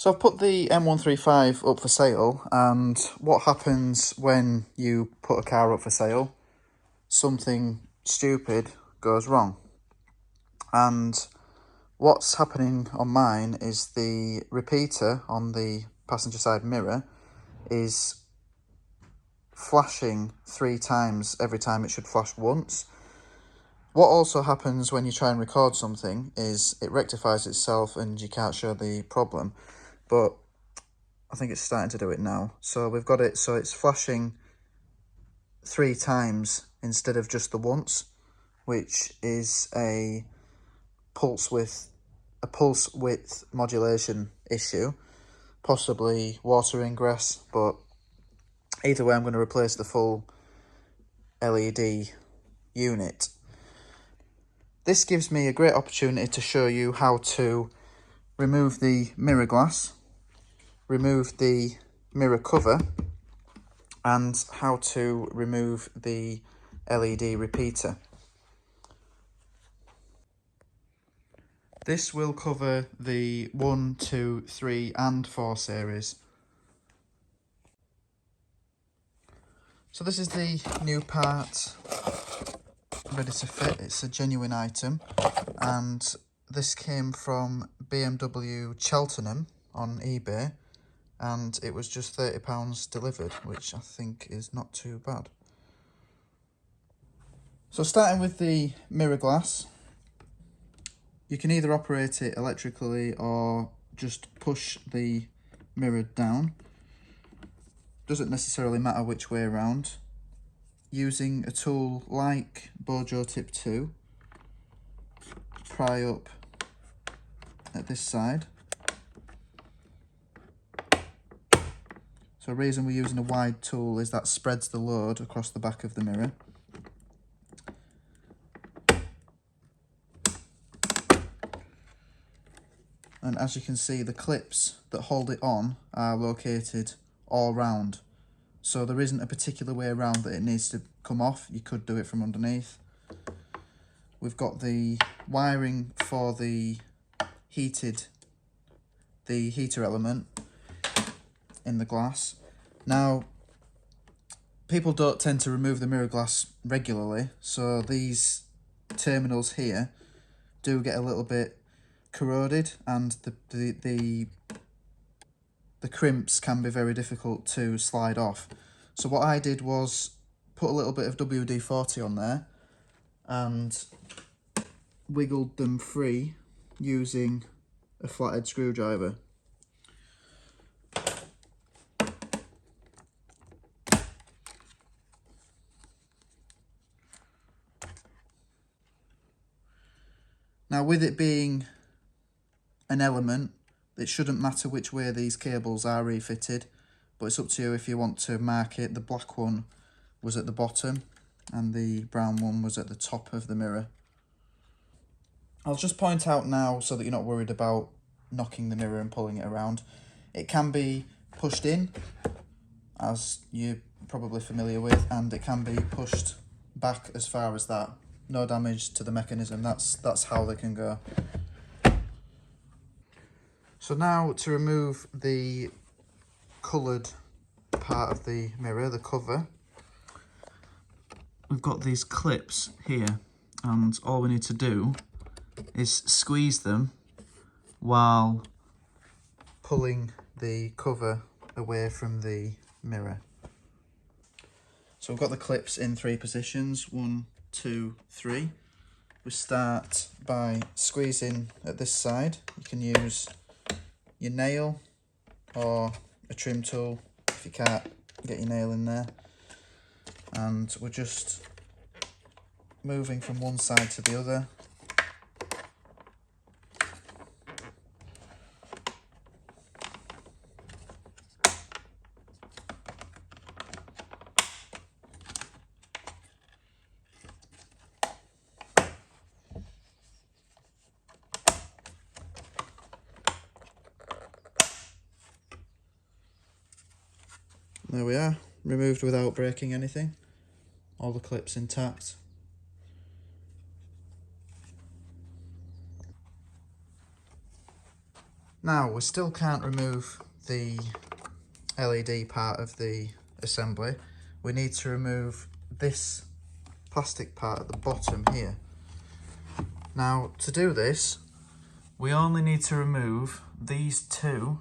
So I've put the M135 up for sale, and what happens when you put a car up for sale? Something stupid goes wrong. And what's happening on mine is the repeater on the passenger side mirror is flashing 3 times every time it should flash once. What also happens when you try and record something is it rectifies itself and you can't show the problem. But I think it's starting to do it now. So we've got it so it's flashing 3 times instead of just the once, which is a pulse width modulation issue, possibly water ingress, but either way I'm going to replace the full LED unit. This gives me a great opportunity to show you how to remove the mirror glass, remove the mirror cover, and how to remove the LED repeater. This will cover the 1, 2, 3 and 4 series. So this is the new part ready to fit. It's a genuine item, and this came from BMW Cheltenham on eBay, and it was just £30 delivered, which I think is not too bad. So starting with the mirror glass, you can either operate it electrically or just push the mirror down. Doesn't necessarily matter which way around. Using a tool like Bojo Tip 2, pry up at this side. So the reason we're using a wide tool is that spreads the load across the back of the mirror. And as you can see, the clips that hold it on are located all round. So there isn't a particular way around that it needs to come off. You could do it from underneath. We've got the wiring for the heater element in the glass. Now, people don't tend to remove the mirror glass regularly, so these terminals here do get a little bit corroded, and the crimps can be very difficult to slide off. So what I did was put a little bit of WD-40 on there and wiggled them free using a flathead screwdriver. Now, with it being an element, it shouldn't matter which way these cables are refitted, but it's up to you if you want to mark it. The black one was at the bottom and the brown one was at the top of the mirror. I'll just point out now, so that you're not worried about knocking the mirror and pulling it around, it can be pushed in, as you're probably familiar with, and it can be pushed back as far as that. No damage to the mechanism. That's how they can go. So now to remove the coloured part of the mirror, the cover, we've got these clips here, and all we need to do is squeeze them while pulling the cover away from the mirror. So we've got the clips in 3 positions, 1, 2, 3. We start by squeezing at this side. You can use your nail or a trim tool if you can't get your nail in there. And we're just moving from one side to the other. There we are, removed without breaking anything. All the clips intact. Now we still can't remove the LED part of the assembly. We need to remove this plastic part at the bottom here. Now to do this, we only need to remove these two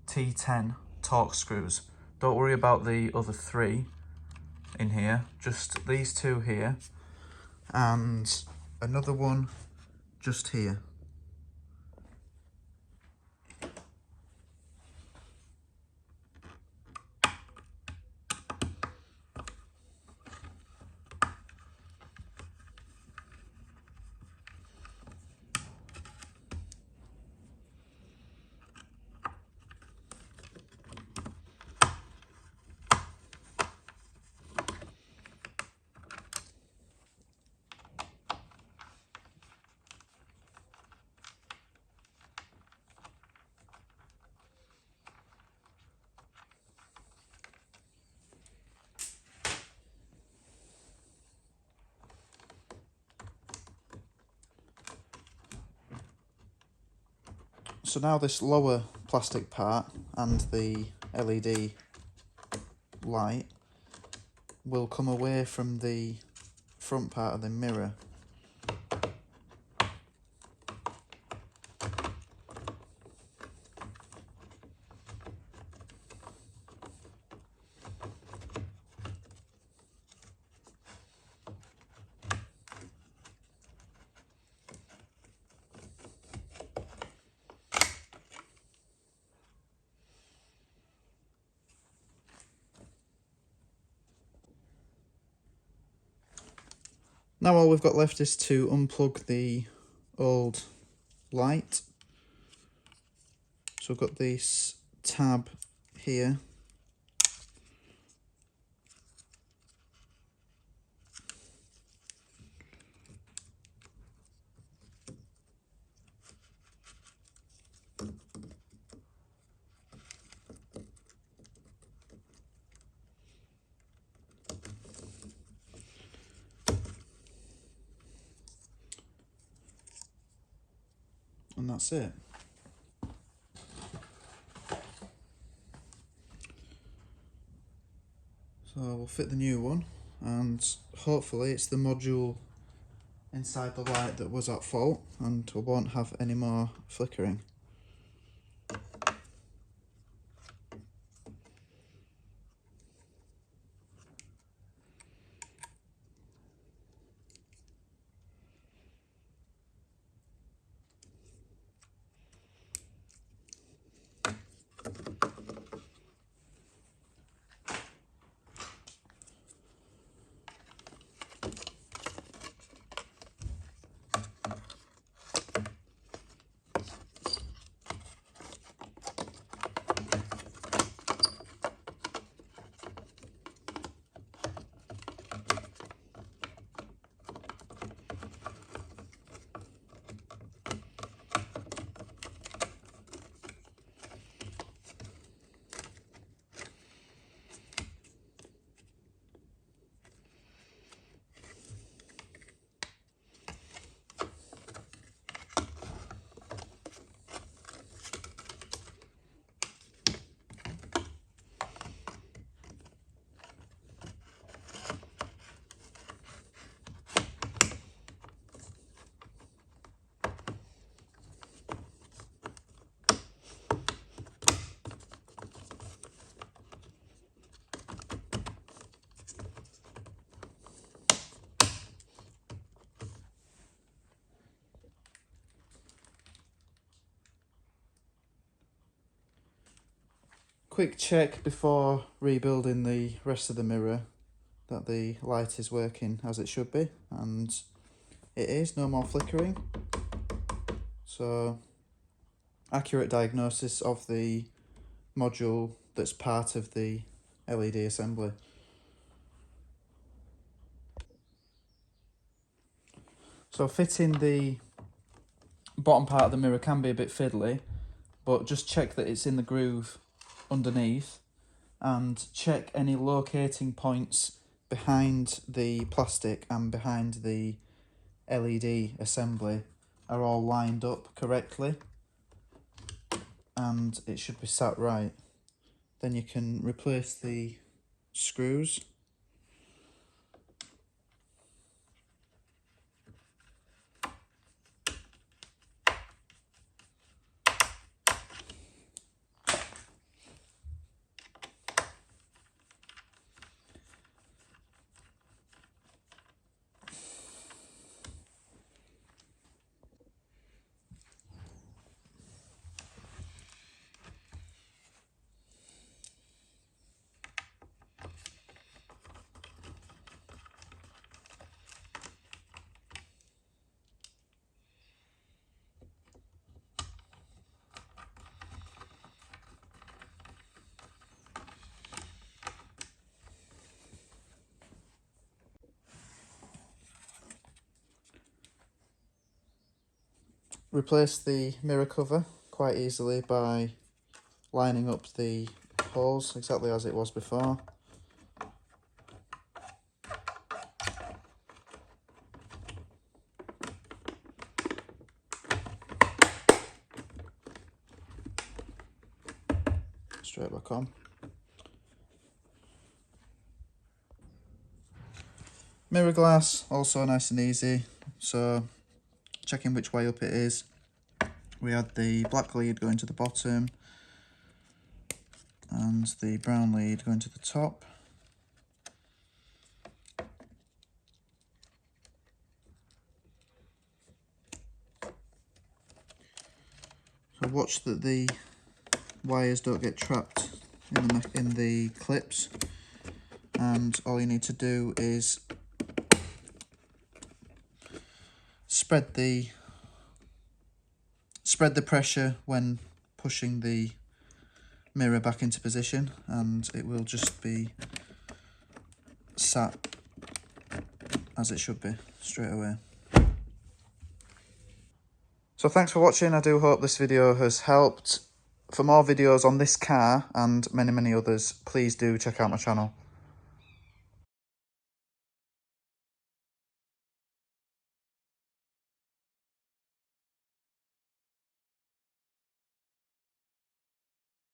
T10 Torx screws. Don't worry about the other three in here, just these two here and another one just here. So now this lower plastic part and the LED light will come away from the front part of the mirror. Now all we've got left is to unplug the old light. So I've got this tab here. And that's it. So we'll fit the new one, and hopefully it's the module inside the light that was at fault and we won't have any more flickering. Quick check before rebuilding the rest of the mirror that the light is working as it should be, and it is, no more flickering. So accurate diagnosis of the module that's part of the LED assembly. So fitting the bottom part of the mirror can be a bit fiddly, but just check that it's in the groove underneath and check any locating points behind the plastic and behind the LED assembly are all lined up correctly. and it should be sat right. Then you can replace the screws. Replace the mirror cover quite easily by lining up the holes exactly as it was before. Straight back on. Mirror glass, also nice and easy, so checking which way up it is. We had the black lead going to the bottom and the brown lead going to the top. So watch that the wires don't get trapped in the clips, and all you need to do is spread the pressure when pushing the mirror back into position, and it will just be sat as it should be straight away. So thanks for watching. I do hope this video has helped. For more videos on this car and many others, please do check out my channel.